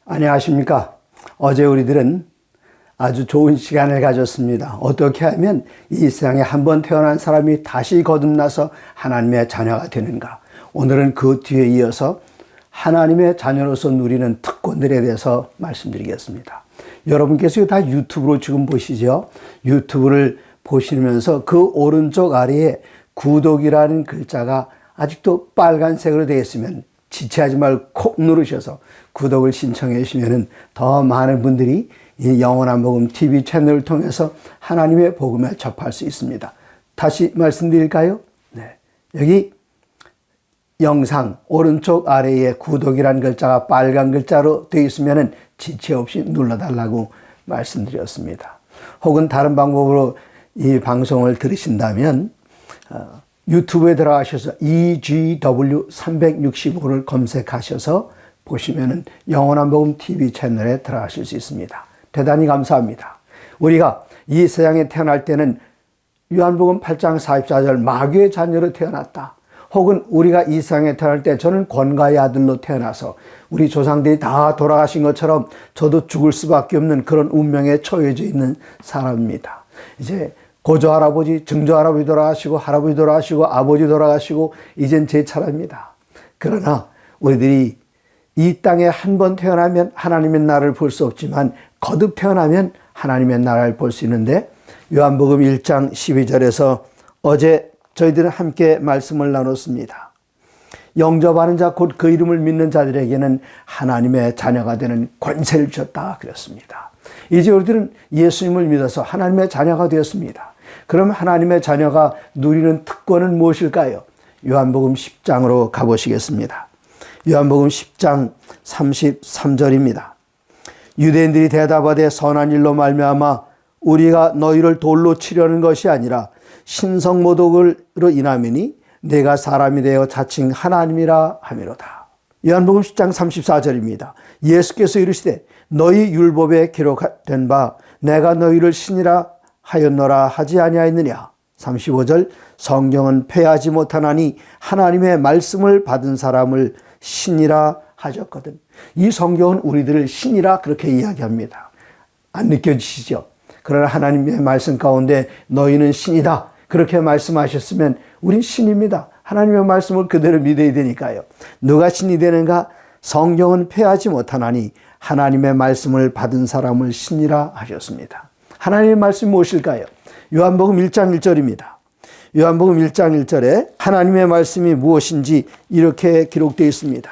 안녕하십니까. 어제 우리들은 아주 좋은 시간을 가졌습니다. 어떻게 하면 이 세상에 한 번 태어난 사람이 다시 거듭나서 하나님의 자녀가 되는가. 오늘은 그 뒤에 이어서 하나님의 자녀로서 누리는 특권들에 대해서 말씀드리겠습니다. 여러분께서 다 유튜브로 지금 보시죠. 유튜브를 보시면서 그 오른쪽 아래에 구독이라는 글자가 아직도 빨간색으로 되어 있으면 지체하지 말고 콕 누르셔서 구독을 신청해 주시면 더 많은 분들이 이 영원한 복음 TV 채널을 통해서 하나님의 복음에 접할 수 있습니다. 다시 말씀드릴까요? 네. 여기 영상 오른쪽 아래에 구독이라는 글자가 빨간 글자로 되어 있으면 지체 없이 눌러달라고 말씀드렸습니다. 혹은 다른 방법으로 이 방송을 들으신다면 유튜브에 들어가셔서 EGW 365를 검색하셔서 보시면은 영원한 복음 TV 채널에 들어가실 수 있습니다. 대단히 감사합니다. 우리가 이 세상에 태어날 때는 요한복음 8장 44절 마귀의 자녀로 태어났다. 혹은 우리가 이 세상에 태어날 때 저는 권가의 아들로 태어나서 우리 조상들이 다 돌아가신 것처럼 저도 죽을 수밖에 없는 그런 운명에 처해져 있는 사람입니다. 이제 고조 할아버지, 증조 할아버지 돌아가시고 할아버지 돌아가시고 아버지 돌아가시고 이젠 제 차례입니다. 그러나 우리들이 이 땅에 한 번 태어나면 하나님의 나라를 볼 수 없지만 거듭 태어나면 하나님의 나라를 볼 수 있는데 요한복음 1장 12절에서 어제 저희들은 함께 말씀을 나눴습니다. 영접하는 자 곧 그 이름을 믿는 자들에게는 하나님의 자녀가 되는 권세를 주셨다 그랬습니다. 이제 우리들은 예수님을 믿어서 하나님의 자녀가 되었습니다. 그럼 하나님의 자녀가 누리는 특권은 무엇일까요? 요한복음 10장으로 가보시겠습니다. 요한복음 10장 33절입니다. 유대인들이 대답하되 선한 일로 말미암아 우리가 너희를 돌로 치려는 것이 아니라 신성모독으로 인함이니 내가 사람이 되어 자칭 하나님이라 하미로다. 요한복음 10장 34절입니다. 예수께서 이르시되 너희 율법에 기록된 바 내가 너희를 신이라 하였노라 하지 아니하였느냐. 35절 성경은 패하지 못하나니 하나님의 말씀을 받은 사람을 신이라 하셨거든. 이 성경은 우리들을 신이라 그렇게 이야기합니다. 안 느껴지시죠? 그러나 하나님의 말씀 가운데 너희는 신이다 그렇게 말씀하셨으면 우린 신입니다. 하나님의 말씀을 그대로 믿어야 되니까요. 누가 신이 되는가? 성경은 패하지 못하나니 하나님의 말씀을 받은 사람을 신이라 하셨습니다. 하나님의 말씀이 무엇일까요? 요한복음 1장 1절입니다. 요한복음 1장 1절에 하나님의 말씀이 무엇인지 이렇게 기록되어 있습니다.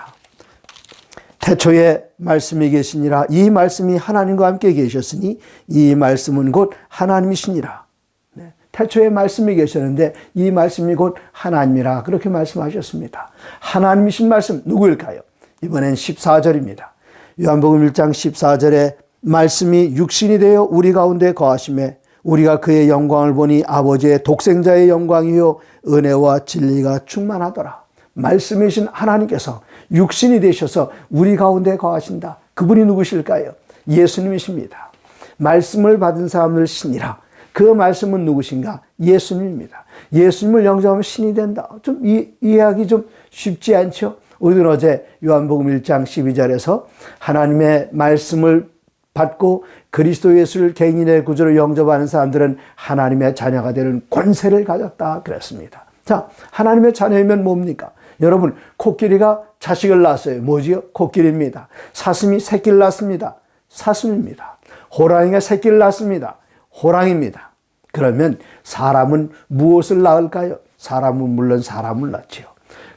태초에 말씀이 계시니라. 이 말씀이 하나님과 함께 계셨으니 이 말씀은 곧 하나님이시니라. 네. 태초에 말씀이 계셨는데 이 말씀이 곧 하나님이라 그렇게 말씀하셨습니다. 하나님이신 말씀 누구일까요? 이번엔 14절입니다. 요한복음 1장 14절에 말씀이 육신이 되어 우리 가운데 거하심에 우리가 그의 영광을 보니 아버지의 독생자의 영광이요 은혜와 진리가 충만하더라. 말씀이신 하나님께서 육신이 되셔서 우리 가운데 거하신다. 그분이 누구실까요? 예수님이십니다. 말씀을 받은 사람을 신이라. 그 말씀은 누구신가? 예수님입니다. 예수님을 영접하면 신이 된다. 좀 이해하기 좀 쉽지 않죠? 우리는 어제 요한복음 1장 12절에서 하나님의 말씀을 받고 그리스도 예수를 개인의 구주로 영접하는 사람들은 하나님의 자녀가 되는 권세를 가졌다 그랬습니다. 자, 하나님의 자녀이면 뭡니까? 여러분, 코끼리가 자식을 낳았어요. 뭐지요? 코끼리입니다. 사슴이 새끼를 낳습니다. 사슴입니다. 호랑이가 새끼를 낳습니다. 호랑이입니다. 그러면 사람은 무엇을 낳을까요? 사람은 물론 사람을 낳지요.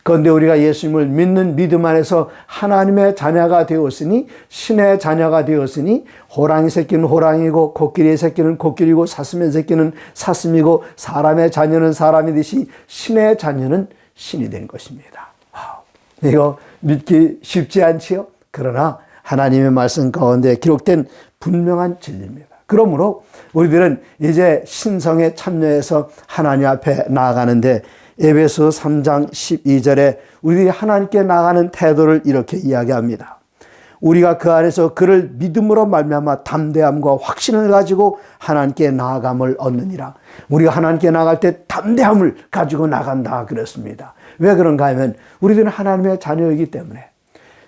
그런데 우리가 예수님을 믿는 믿음 안에서 하나님의 자녀가 되었으니 신의 자녀가 되었으니 호랑이 새끼는 호랑이고 코끼리의 새끼는 코끼리고 사슴의 새끼는 사슴이고 사람의 자녀는 사람이듯이 신의 자녀는 신이 된 것입니다. 와우. 이거 믿기 쉽지 않지요? 그러나 하나님의 말씀 가운데 기록된 분명한 진리입니다. 그러므로 우리들은 이제 신성에 참여해서 하나님 앞에 나아가는데 에베소 3장 12절에 우리들이 하나님께 나가는 태도를 이렇게 이야기합니다. 우리가 그 안에서 그를 믿음으로 말미암아 담대함과 확신을 가지고 하나님께 나아감을 얻느니라. 우리가 하나님께 나갈 때 담대함을 가지고 나간다 그랬습니다. 왜 그런가 하면 우리들은 하나님의 자녀이기 때문에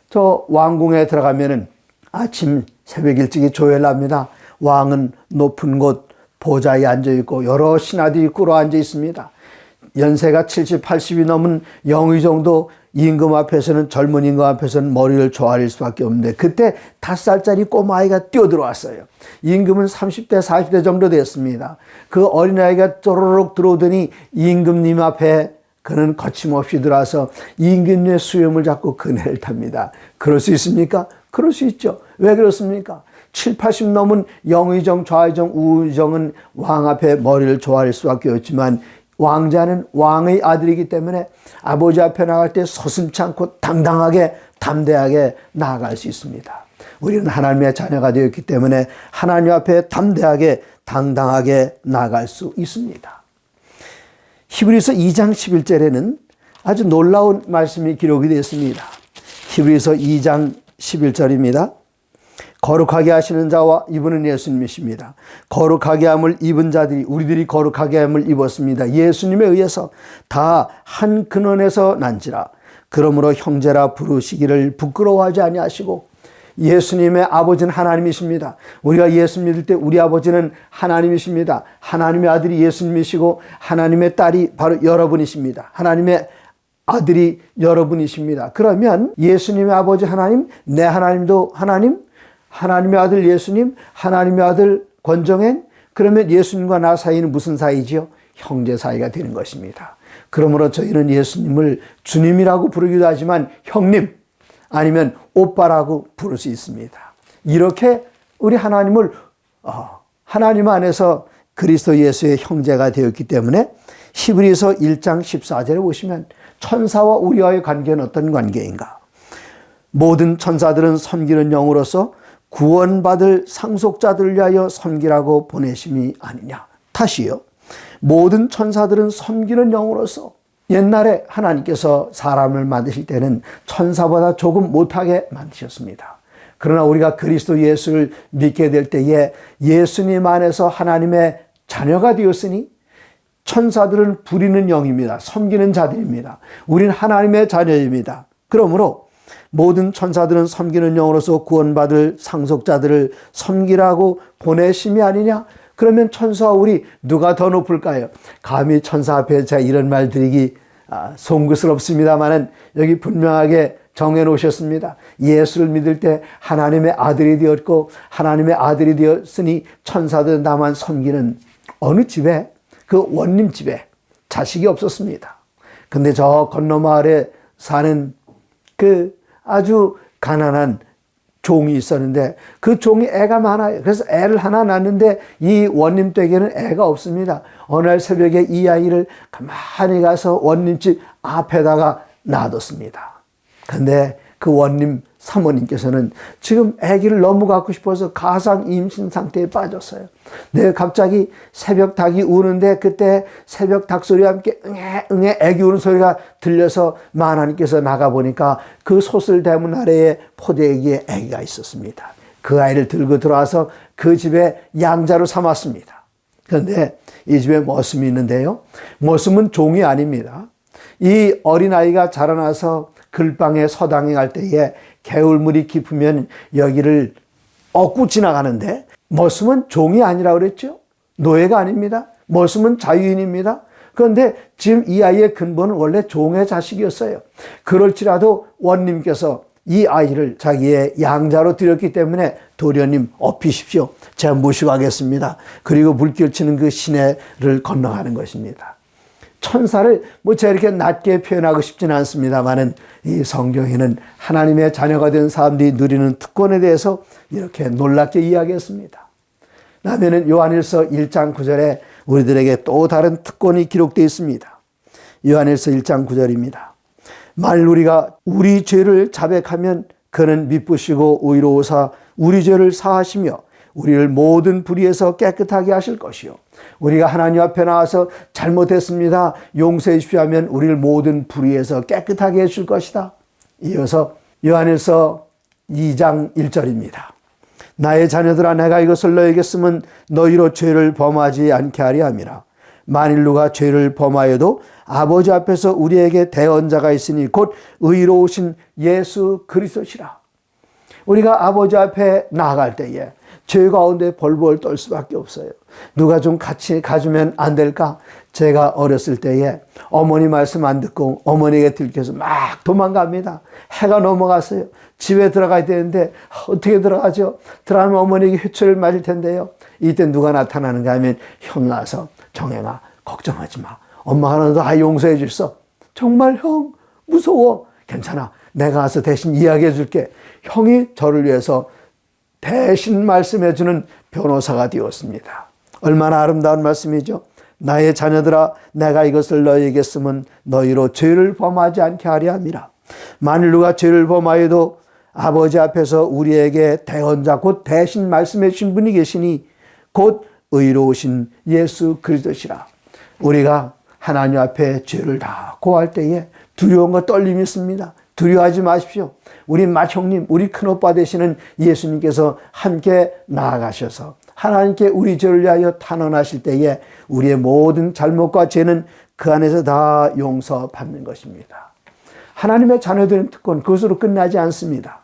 저 왕궁에 들어가면은 아침 새벽 일찍이 조회랍니다. 왕은 높은 곳 보좌에 앉아있고 여러 신하들이 꿇어 앉아 있습니다. 연세가 70, 80이 넘은 영의 정도 임금 앞에서는, 젊은 임금 앞에서는 머리를 조아릴 수밖에 없는데, 그때 5살짜리 꼬마아이가 뛰어들어왔어요. 임금은 30대, 40대 정도 됐습니다. 그 어린아이가 쪼르륵 들어오더니 임금님 앞에 그는 거침없이 들어와서 임금님의 수염을 잡고 그네를 탑니다. 그럴 수 있습니까? 그럴 수 있죠. 왜 그렇습니까? 7, 80 넘은 영의정, 좌의정, 우의정은 왕 앞에 머리를 조아릴 수밖에 없지만, 왕자는 왕의 아들이기 때문에 아버지 앞에 나갈 때 서슴지 않고 당당하게, 담대하게 나아갈 수 있습니다. 우리는 하나님의 자녀가 되었기 때문에 하나님 앞에 담대하게, 당당하게 나아갈 수 있습니다. 히브리서 2장 11절에는 아주 놀라운 말씀이 기록이 되어 있습니다. 히브리서 2장 11절입니다. 거룩하게 하시는 자와, 이분은 예수님이십니다. 거룩하게 함을 입은 자들이, 우리들이 거룩하게 함을 입었습니다. 예수님에 의해서 다 한 근원에서 난지라. 그러므로 형제라 부르시기를 부끄러워하지 아니하시고, 예수님의 아버지는 하나님이십니다. 우리가 예수 믿을 때 우리 아버지는 하나님이십니다. 하나님의 아들이 예수님이시고 하나님의 딸이 바로 여러분이십니다. 하나님의 아들이 여러분이십니다. 그러면 예수님의 아버지 하나님, 내 하나님도 하나님, 하나님의 아들 예수님, 하나님의 아들 권정행, 그러면 예수님과 나 사이는 무슨 사이지요? 형제 사이가 되는 것입니다. 그러므로 저희는 예수님을 주님이라고 부르기도 하지만 형님 아니면 오빠라고 부를 수 있습니다. 이렇게 우리 하나님을 하나님 안에서 그리스도 예수의 형제가 되었기 때문에 히브리서 1장 14절에 보시면 천사와 우리와의 관계는 어떤 관계인가? 모든 천사들은 섬기는 영으로서 구원받을 상속자들을 위하여 섬기라고 보내심이 아니냐. 다시요. 모든 천사들은 섬기는 영으로서, 옛날에 하나님께서 사람을 만드실 때는 천사보다 조금 못하게 만드셨습니다. 그러나 우리가 그리스도 예수를 믿게 될 때에 예수님 안에서 하나님의 자녀가 되었으니 천사들은 부리는 영입니다. 섬기는 자들입니다. 우리는 하나님의 자녀입니다. 그러므로 모든 천사들은 섬기는 영으로서 구원받을 상속자들을 섬기라고 보내심이 아니냐? 그러면 천사와 우리 누가 더 높을까요? 감히 천사 앞에 제가 이런 말 드리기 송구스럽습니다만은 여기 분명하게 정해 놓으셨습니다. 예수를 믿을 때 하나님의 아들이 되었고 하나님의 아들이 되었으니 천사들은 다만 섬기는, 어느 집에, 그 원님 집에 자식이 없었습니다. 근데 저 건너 마을에 사는 그 아주 가난한 종이 있었는데 그 종이 애가 많아요. 그래서 애를 하나 낳는데 이 원님 댁에는 애가 없습니다. 어느 날 새벽에 이 아이를 가만히 가서 원님집 앞에다가 놔뒀습니다. 근데 그 원님 사모님께서는 지금 아기를 너무 갖고 싶어서 가상 임신 상태에 빠졌어요. 네, 갑자기 새벽 닭이 우는데 그때 새벽 닭 소리와 함께 응애 응애 아기 우는 소리가 들려서 마하나님께서 나가보니까 그 솥을 대문 아래에 포대기에 아기가 있었습니다. 그 아이를 들고 들어와서 그 집에 양자로 삼았습니다. 그런데 이 집에 머슴이 있는데요. 머슴은 종이 아닙니다. 이 어린아이가 자라나서 글방에 서당에 갈 때에 개울물이 깊으면 여기를 얻고 지나가는데 머슴은 종이 아니라고 그랬죠. 노예가 아닙니다. 머슴은 자유인입니다. 그런데 지금 이 아이의 근본은 원래 종의 자식이었어요. 그럴지라도 원님께서 이 아이를 자기의 양자로 드렸기 때문에 도련님 업히십시오. 제가 모시고 가겠습니다. 그리고 물길 치는 그 시내를 건너가는 것입니다. 천사를 제가 이렇게 낮게 표현하고 싶지는 않습니다만은 이 성경에는 하나님의 자녀가 된 사람들이 누리는 특권에 대해서 이렇게 놀랍게 이야기했습니다. 다음에는 요한일서 1장 9절에 우리들에게 또 다른 특권이 기록되어 있습니다. 요한일서 1장 9절입니다. 만일 우리가 우리 죄를 자백하면 그는 미쁘시고 의로우사 우리 죄를 사하시며 우리를 모든 불의에서 깨끗하게 하실 것이요. 우리가 하나님 앞에 나와서 잘못했습니다, 용서해 주십시오 하면 우리를 모든 불의에서 깨끗하게 해줄 것이다. 이어서 요한일서 2장 1절입니다. 나의 자녀들아, 내가 이것을 너에게 쓰면 너희로 죄를 범하지 않게 하리 함이라. 만일 누가 죄를 범하여도 아버지 앞에서 우리에게 대언자가 있으니 곧 의로우신 예수 그리스도시라. 우리가 아버지 앞에 나아갈 때에 죄 가운데 벌벌 떨 수밖에 없어요. 누가 좀 같이 가주면 안 될까? 제가 어렸을 때에 어머니 말씀 안 듣고 어머니에게 들켜서 막 도망갑니다. 해가 넘어갔어요. 집에 들어가야 되는데 어떻게 들어가죠? 들어가면 어머니에게 회초리를 맞을 텐데요. 이때 누가 나타나는가 하면 형 나와서 정혜가 걱정하지 마. 엄마가 너 다 용서해 줬어. 정말 형 무서워. 괜찮아. 내가 가서 대신 이야기해 줄게. 형이 저를 위해서 대신 말씀해 주는 변호사가 되었습니다. 얼마나 아름다운 말씀이죠. 나의 자녀들아 내가 이것을 너희에게 쓰면 너희로 죄를 범하지 않게 하려 함이라. 만일 누가 죄를 범하여도 아버지 앞에서 우리에게 대언자 곧 대신 말씀해 주신 분이 계시니 곧 의로우신 예수 그리스도시라. 우리가 하나님 앞에 죄를 다 고할 때에 두려움과 떨림이 있습니다. 두려워하지 마십시오. 우리 맏형님, 우리 큰오빠 되시는 예수님께서 함께 나아가셔서 하나님께 우리 죄를 위하여 탄원하실 때에 우리의 모든 잘못과 죄는 그 안에서 다 용서받는 것입니다. 하나님의 자녀들의 특권, 그것으로 끝나지 않습니다.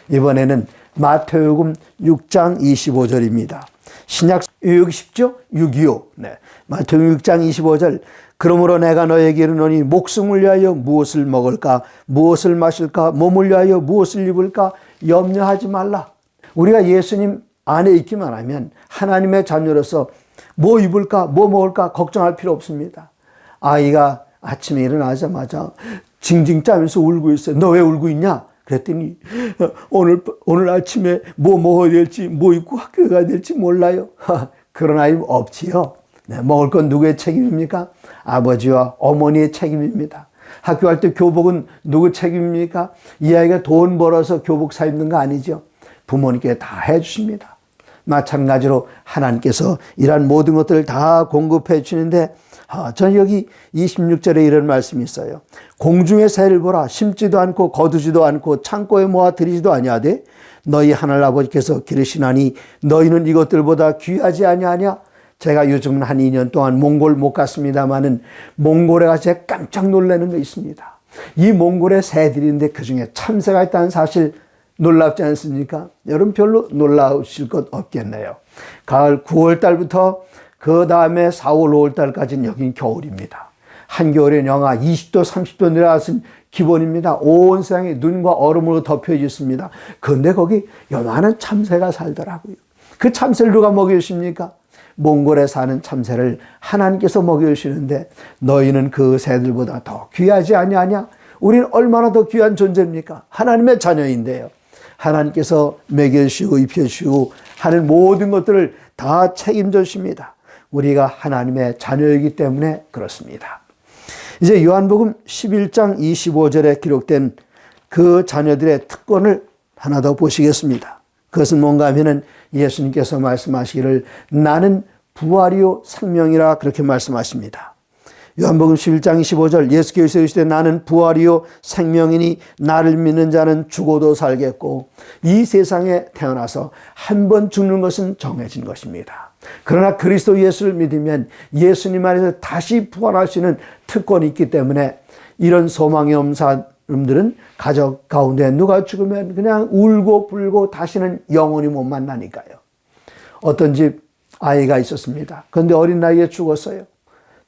이번에는 마태복음 6장 25절입니다. 신약 유혹이 쉽죠? 625. 네. 마태복음 6장 25절. 그러므로 내가 너에게 이르노니 목숨을 위하여 무엇을 먹을까, 무엇을 마실까, 몸을 위하여 무엇을 입을까 염려하지 말라. 우리가 예수님 안에 있기만 하면 하나님의 자녀로서 뭐 입을까, 뭐 먹을까 걱정할 필요 없습니다. 아이가 아침에 일어나자마자 징징 짜면서 울고 있어요. 너 왜 울고 있냐? 그랬더니 오늘 아침에 뭐 먹어야 될지, 뭐 입고 학교에 가야 될지 몰라요. 그런 아이 없지요. 네, 먹을 건 누구의 책임입니까? 아버지와 어머니의 책임입니다. 학교 갈 때 교복은 누구 책임입니까? 이 아이가 돈 벌어서 교복 사 입는 거 아니죠. 부모님께 다 해주십니다. 마찬가지로 하나님께서 이러한 모든 것들을 다 공급해 주시는데 저는 여기 26절에 이런 말씀이 있어요. 공중의 새를 보라. 심지도 않고 거두지도 않고 창고에 모아 들이지도 아니하되 너희 하늘 아버지께서 기르시나니 너희는 이것들보다 귀하지 아니하냐? 제가 요즘은 한 2년 동안 몽골 못 갔습니다마는 몽골에 가서 제가 깜짝 놀라는 거 있습니다. 이 몽골의 새들인데 그중에 참새가 있다는 사실 놀랍지 않습니까? 여러분 별로 놀라우실 것 없겠네요. 가을 9월 달부터 그 다음에 4월 5월 달까지는 여긴 겨울입니다. 한겨울엔 영하 20도 30도 내려가서는 기본입니다. 온 세상이 눈과 얼음으로 덮여져 있습니다. 그런데 거기 요만한 참새가 살더라고요. 그 참새를 누가 먹여주십니까? 몽골에 사는 참새를 하나님께서 먹여주시는데 너희는 그 새들보다 더 귀하지 아니하냐? 우리는 얼마나 더 귀한 존재입니까? 하나님의 자녀인데요. 하나님께서 먹여주시고 입혀주시고 하는 모든 것들을 다 책임져 주십니다. 우리가 하나님의 자녀이기 때문에 그렇습니다. 이제 요한복음 11장 25절에 기록된 그 자녀들의 특권을 하나 더 보시겠습니다. 그것은 뭔가 하면은 예수님께서 말씀하시기를 나는 부활이요 생명이라 그렇게 말씀하십니다. 요한복음 11장 25절 예수께서 이르시되 나는 부활이요 생명이니 나를 믿는 자는 죽어도 살겠고 이 세상에 태어나서 한 번 죽는 것은 정해진 것입니다. 그러나 그리스도 예수를 믿으면 예수님 안에서 다시 부활할 수 있는 특권이 있기 때문에 이런 소망이 없는 사람들은 가족 가운데 누가 죽으면 그냥 울고 불고 다시는 영원히 못 만나니까요. 어떤 집 아이가 있었습니다. 그런데 어린 나이에 죽었어요.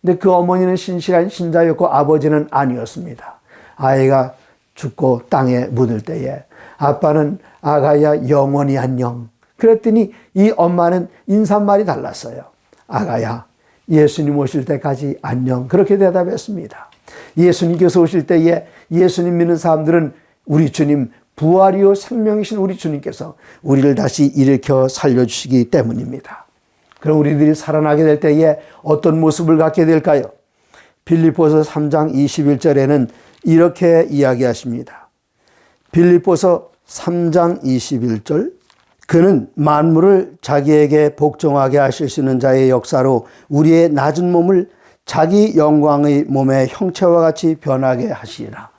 근데 그 어머니는 신실한 신자였고 아버지는 아니었습니다. 아이가 죽고 땅에 묻을 때에 아빠는 아가야 영원히 안녕. 그랬더니 이 엄마는 인사말이 달랐어요. 아가야 예수님 오실 때까지 안녕. 그렇게 대답했습니다. 예수님께서 오실 때에 예수님 믿는 사람들은 우리 주님 부활이요 생명이신 우리 주님께서 우리를 다시 일으켜 살려주시기 때문입니다. 그럼 우리들이 살아나게 될 때에 어떤 모습을 갖게 될까요? 빌립보서 3장 21절에는 이렇게 이야기하십니다. 빌립보서 3장 21절 그는 만물을 자기에게 복종하게 하실 수 있는 자의 역사로 우리의 낮은 몸을 자기 영광의 몸의 형체와 같이 변하게 하시리라.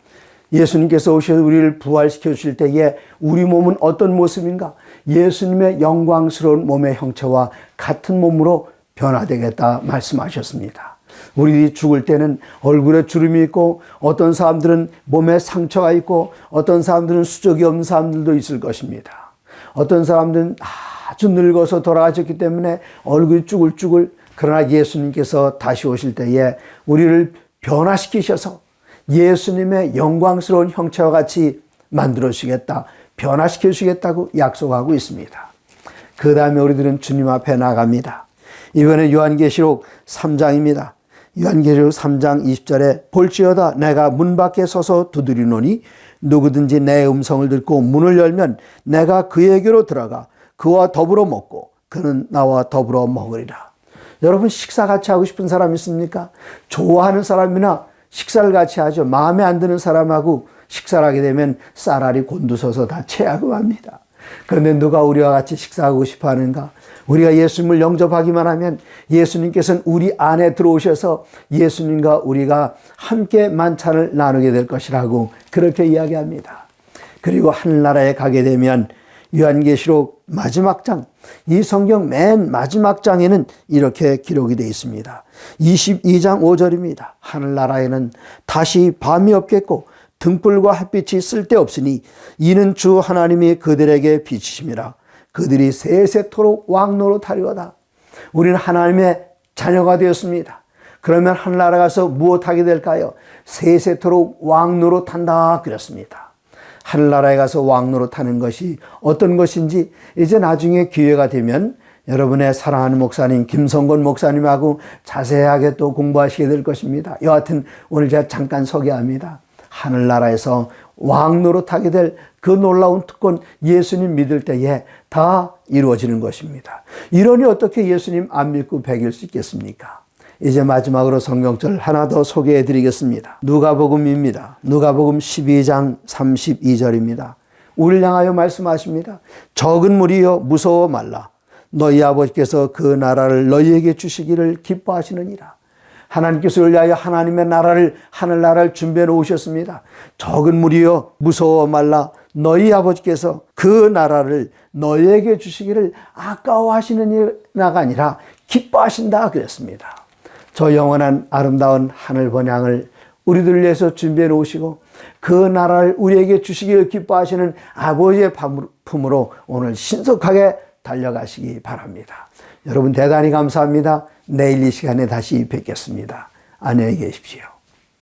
예수님께서 오셔서 우리를 부활시켜 주실 때에 우리 몸은 어떤 모습인가? 예수님의 영광스러운 몸의 형체와 같은 몸으로 변화되겠다 말씀하셨습니다. 우리들이 죽을 때는 얼굴에 주름이 있고 어떤 사람들은 몸에 상처가 있고 어떤 사람들은 수족이 없는 사람들도 있을 것입니다. 어떤 사람들은 아주 늙어서 돌아가셨기 때문에 얼굴이 쭈글쭈글, 그러나 예수님께서 다시 오실 때에 우리를 변화시키셔서 예수님의 영광스러운 형체와 같이 만들어 주시겠다, 변화시켜 주시겠다고 약속하고 있습니다. 그 다음에 우리들은 주님 앞에 나갑니다. 이번에 요한계시록 3장입니다. 요한계시록 3장 20절에 볼지어다 내가 문 밖에 서서 두드리노니 누구든지 내 음성을 듣고 문을 열면 내가 그에게로 들어가 그와 더불어 먹고 그는 나와 더불어 먹으리라. 여러분, 식사 같이 하고 싶은 사람 있습니까? 좋아하는 사람이나 식사를 같이 하죠. 마음에 안 드는 사람하고 식사를 하게 되면 쌀알이 곤두서서 다 체하고 합니다. 그런데 누가 우리와 같이 식사하고 싶어 하는가? 우리가 예수님을 영접하기만 하면 예수님께서는 우리 안에 들어오셔서 예수님과 우리가 함께 만찬을 나누게 될 것이라고 그렇게 이야기합니다. 그리고 하늘나라에 가게 되면 요한계시록 마지막 장, 이 성경 맨 마지막 장에는 이렇게 기록이 되어 있습니다. 22장 5절입니다. 하늘나라에는 다시 밤이 없겠고 등불과 햇빛이 쓸데없으니 이는 주 하나님이 그들에게 비치심이라. 그들이 세세토록 왕노릇하리로다. 우리는 하나님의 자녀가 되었습니다. 그러면 하늘나라 가서 무엇하게 될까요? 세세토록 왕노릇한다 그랬습니다. 하늘나라에 가서 왕노릇하는 것이 어떤 것인지 이제 나중에 기회가 되면 여러분의 사랑하는 목사님 김성건 목사님하고 자세하게 또 공부하시게 될 것입니다. 여하튼 오늘 제가 잠깐 소개합니다. 하늘나라에서 왕노릇하게 될 그 놀라운 특권, 예수님 믿을 때에 다 이루어지는 것입니다. 이러니 어떻게 예수님 안 믿고 배길 수 있겠습니까? 이제 마지막으로 성경절 하나 더 소개해 드리겠습니다. 누가복음입니다. 누가복음 12장 32절입니다. 우리를 향하여 말씀하십니다. 적은 무리여 무서워 말라. 너희 아버지께서 그 나라를 너희에게 주시기를 기뻐하시느니라. 하나님께서 우리를 위하여 하나님의 나라를, 하늘나라를 준비해 놓으셨습니다. 적은 무리여 무서워 말라. 너희 아버지께서 그 나라를 너희에게 주시기를 아까워하시느냐가 아니라 기뻐하신다 그랬습니다. 저 영원한 아름다운 하늘 번향을 우리들을 위해서 준비해 놓으시고 그 나라를 우리에게 주시기를 기뻐하시는 아버지의 품으로 오늘 신속하게 달려가시기 바랍니다. 여러분 대단히 감사합니다. 내일 이 시간에 다시 뵙겠습니다. 안녕히 계십시오.